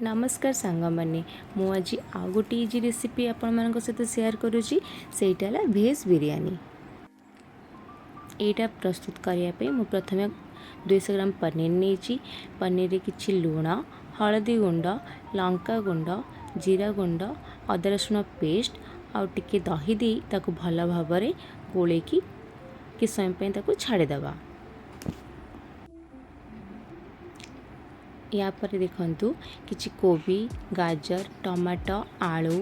नमस्कार सांग मैंने मु आज आउ गोटे इजी रेसिपी आपण मान सहित सेयार करुँची सेटा भेज बिरयानी। यहाँ प्रस्तुत करने मु प्रथम 200 ग्राम पनीर नहीं पनीर रे किछि लुण हलदी गुंड लंका गुंड जीरा गुंड अदा रसुण पेस्ट आउ टिके दही दे ताकू भल भाव गोले कि समय ताकू छाड़ीदवा। या पर देखंतु किछि कोबी गाजर टमाटो आलू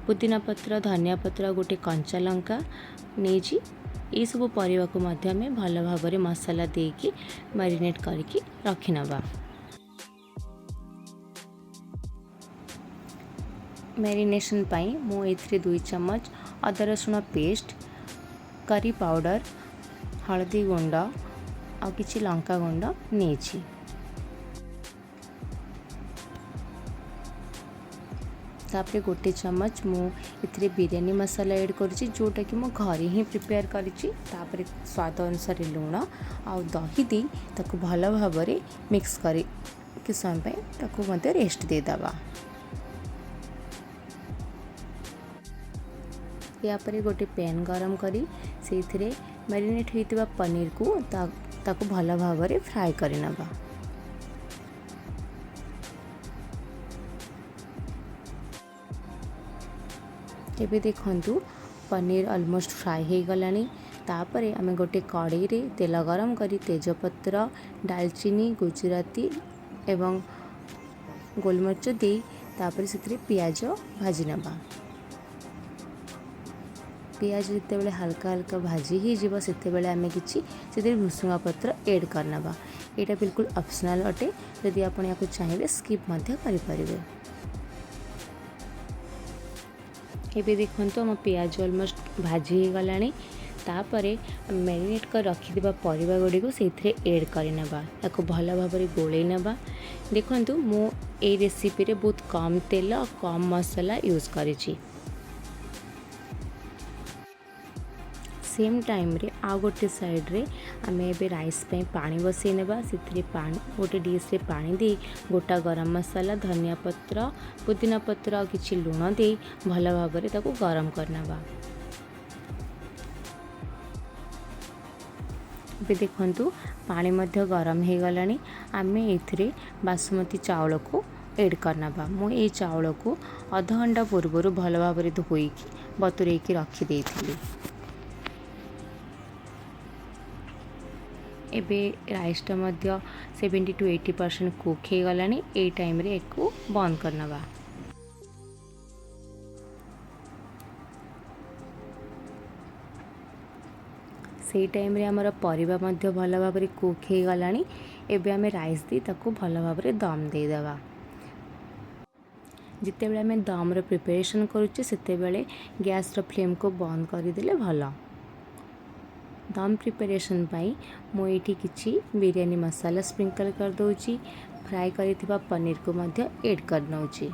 पुदीना पत्र धनिया पत्र गोटे कंचा लंका नहीं ये सब परिवा को मध्य में भल भाव मसाला देकी मैरिनेट करके रखी नवा। मैरिनेशन पाई मु एथिरे 2 चम्मच अदा रसुण पेस्ट करी पाउडर हलदी गुंड आ किछि लंका गुंड नहीं। तापरे गोटे चम्मच मु इथिरे बिरयानी मसाला ऐड करुँची जोटा कि मु घरे ही प्रिपेयर करिछि। तापरे स्वाद अनुसार लुण आउ दही दी ताकू भल भाव मिक्स करी कि समय ताकू मते रेस्ट दे दबा। या परे गोटे पैन गरम करी सेथिरे मैरिनेट होइतिबा पनीर को ताकू भल भाव फ्राई करि नबा। एबे देखंतु पनीर ऑलमोस्ट फ्राई हो गलानी। तापरे आमे गोटे कढ़ाई रे तेल गरम करी तेजपत्र दालचीनी गुजराती एवं गोलमरिच दे तापरे सेतिरे पियाज भाजी नबा। पियाज जिते हल्का हल्का भाजी ही जीव सेते बेले आमे किछि सेतिरे भुसुंगा पत्र ऐड करनबा। एटा बिल्कुल ऑप्शनल अटे यदि आपण याको चाहिए स्किप मध्य करि परिबे। एबे देखंतु हम पियाज ऑलमोस्ट भाजी हो गलानी। तापरे मैरिनेट कर रखिथिबा परिबा गुडी को सेथिरे ऐड करि नबा याको भल भाबरे गोळेई नबा। देखंतु मो ए रेसिपी रे बहुत कम तेल और कम मसाला यूज करिछि। सेम टाइम रे आ गोटे साइड रे आमे एबे राइस पे पानी बसई नेबा। सेथिरे पानी गोटे डिश रे पानी दे गोटा गरम मसाला धनिया पत्र पुदीना पत्र और किछि लुण दे भल भाव ताकू गरम करनबा। बे देखंतु पानी मध्य गरम हो गलानी। आमे एथिरे बासमती चावल को ऐड करनबा। मु ए चावल को आधा घंटा पूर्व भल भाव धोई बतुरे की रखी देथिली। एबे राइसटा मध्य 70 to 80% कुक हो गलानी। ए टाइम रे एको बंद करनबा। से टाइम रे हमर परिबा मध्य भल भाव कुक हो गलानी। एबे आमे राइस दी ताकू भल भाव दम दे देबा। जिते बेले आमे दम रो प्रिपरेशन करूचे सेते बेले गैस रो फ्लेम को बंद कर देले भल। दम प्रिपरेशन पाई मु एठी किछि बिरयानी मसाला स्प्रिंकल कर दोची फ्राई करिथिबा पनीर को मध्य ऐड कर नउची।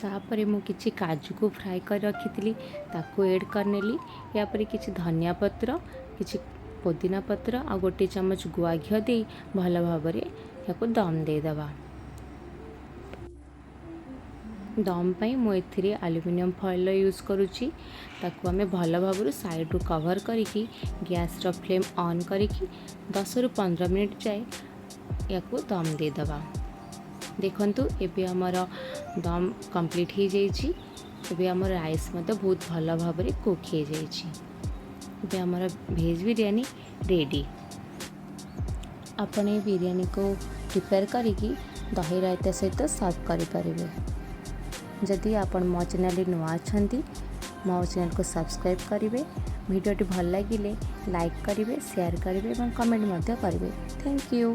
तापरे मु किछि काजू को फ्राई कर रखिथिली ताकू ऐड करनेली। या पर किछि धनिया पत्र किछि पुदीना पत्र आ गोटे चम्मच गुआ घियो दे भल भाव याको दम दे दबा। दम पाई मु एथिरे एल्युमिनियम फॉइल यूज करुची ताकू आमे भल भाव साइड रू कवर करिकी गैस रो फ्लेम ऑन करिकी 10 ରୁ 15 मिनिट जाए याको दम दे दबा। देखंतु एबे हमर दम कंप्लीट हो जाइछि। एबे हमर राइस मते बहुत भल भाव कुक हो जाइछि। एबे हमर भेज बिरयानी रेडी। आपण ए बिरयानी को प्रिपेयर करिकी दही रायता सहित सर्व करि परिबे। जदि आपण मो चैनल नुआ अछंती मो चैनल को सब्सक्राइब करिवे। वीडियोटी भल लागिले लाइक करिवे शेयर करिवे और कमेंट मध्य करिवे। Thank you.